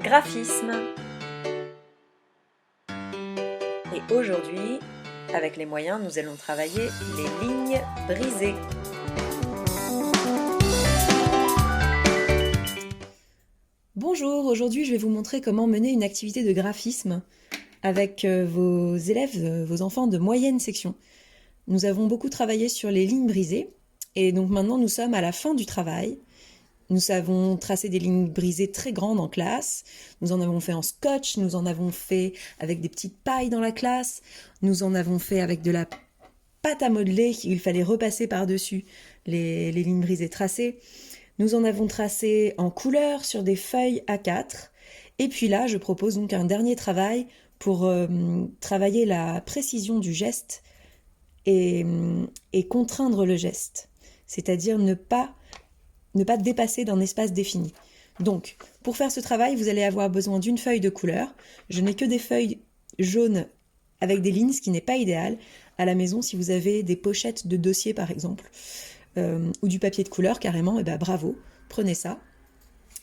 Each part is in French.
graphisme. Et aujourd'hui, avec les moyens, nous allons travailler les lignes brisées. Bonjour, aujourd'hui je vais vous montrer comment mener une activité de graphisme avec vos élèves, vos enfants de moyenne section. Nous avons beaucoup travaillé sur les lignes brisées et donc maintenant nous sommes à la fin du travail. Nous avons tracé des lignes brisées très grandes en classe, nous en avons fait en scotch, nous en avons fait avec des petites pailles dans la classe, nous en avons fait avec de la pâte à modeler qu'il fallait repasser par-dessus les lignes brisées tracées. Nous en avons tracé en couleur sur des feuilles A4. Et puis là, je propose donc un dernier travail pour travailler la précision du geste et contraindre le geste. C'est-à-dire ne pas dépasser d'un espace défini. Donc, pour faire ce travail, vous allez avoir besoin d'une feuille de couleur. Je n'ai que des feuilles jaunes avec des lignes, ce qui n'est pas idéal. À la maison, si vous avez des pochettes de dossiers, par exemple, ou du papier de couleur carrément, et ben bravo, prenez ça.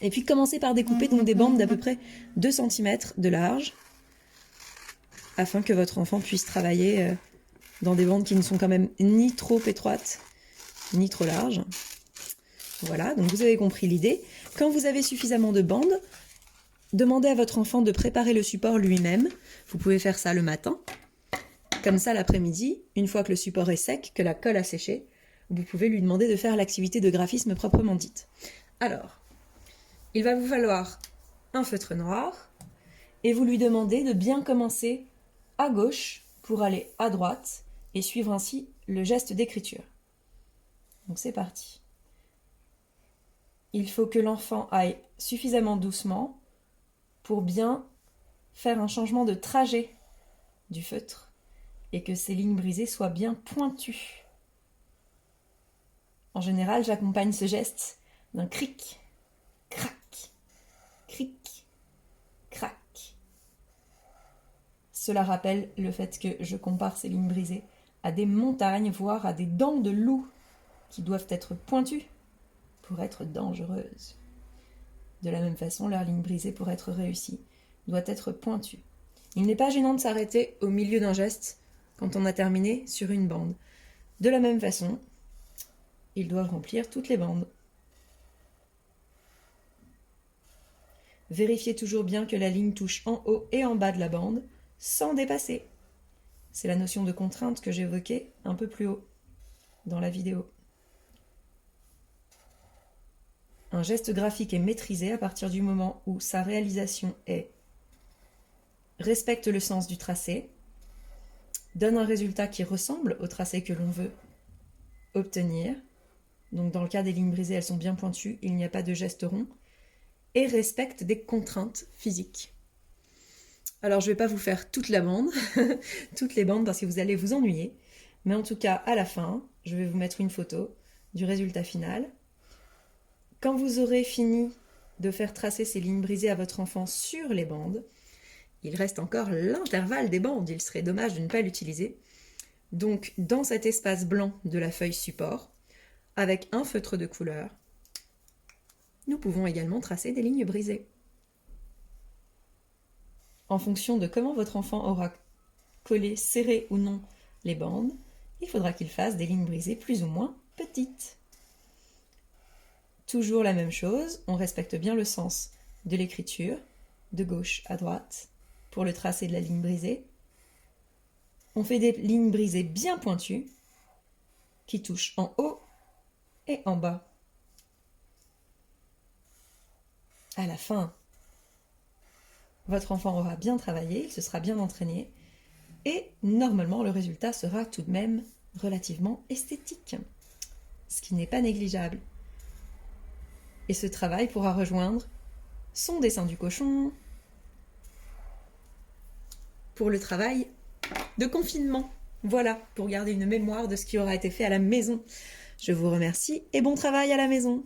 Et puis commencez par découper donc des bandes d'à peu près 2 cm de large, afin que votre enfant puisse travailler dans des bandes qui ne sont quand même ni trop étroites, ni trop larges. Voilà, donc vous avez compris l'idée. Quand vous avez suffisamment de bandes, demandez à votre enfant de préparer le support lui-même. Vous pouvez faire ça le matin. Comme ça, l'après-midi, une fois que le support est sec, que la colle a séché, vous pouvez lui demander de faire l'activité de graphisme proprement dite. Alors, il va vous falloir un feutre noir et vous lui demandez de bien commencer à gauche pour aller à droite et suivre ainsi le geste d'écriture. Donc c'est parti. Il faut que l'enfant aille suffisamment doucement pour bien faire un changement de trajet du feutre et que ces lignes brisées soient bien pointues. En général, j'accompagne ce geste d'un cric, crac, cric, crac. Cela rappelle le fait que je compare ces lignes brisées à des montagnes, voire à des dents de loup qui doivent être pointues pour être dangereuses. De la même façon, leur ligne brisée, pour être réussie, doit être pointue. Il n'est pas gênant de s'arrêter au milieu d'un geste quand on a terminé sur une bande. De la même façon, ils doivent remplir toutes les bandes. Vérifiez toujours bien que la ligne touche en haut et en bas de la bande, sans dépasser. C'est la notion de contrainte que j'évoquais un peu plus haut dans la vidéo. Un geste graphique est maîtrisé à partir du moment où sa réalisation respecte le sens du tracé, donne un résultat qui ressemble au tracé que l'on veut obtenir. Donc dans le cas des lignes brisées, elles sont bien pointues, il n'y a pas de geste rond, et respecte des contraintes physiques. Alors je ne vais pas vous faire toute la bande, toutes les bandes parce que vous allez vous ennuyer, mais en tout cas à la fin, je vais vous mettre une photo du résultat final. Quand vous aurez fini de faire tracer ces lignes brisées à votre enfant sur les bandes, il reste encore l'intervalle des bandes, il serait dommage de ne pas l'utiliser. Donc dans cet espace blanc de la feuille support, avec un feutre de couleur, nous pouvons également tracer des lignes brisées. En fonction de comment votre enfant aura collé, serré ou non les bandes, il faudra qu'il fasse des lignes brisées plus ou moins petites. Toujours la même chose, on respecte bien le sens de l'écriture, de gauche à droite, pour le tracé de la ligne brisée. On fait des lignes brisées bien pointues, qui touchent en haut et en bas. À la fin, votre enfant aura bien travaillé, il se sera bien entraîné, et normalement le résultat sera tout de même relativement esthétique, ce qui n'est pas négligeable. Et ce travail pourra rejoindre son dessin du cochon pour le travail de confinement. Voilà, pour garder une mémoire de ce qui aura été fait à la maison. Je vous remercie et bon travail à la maison.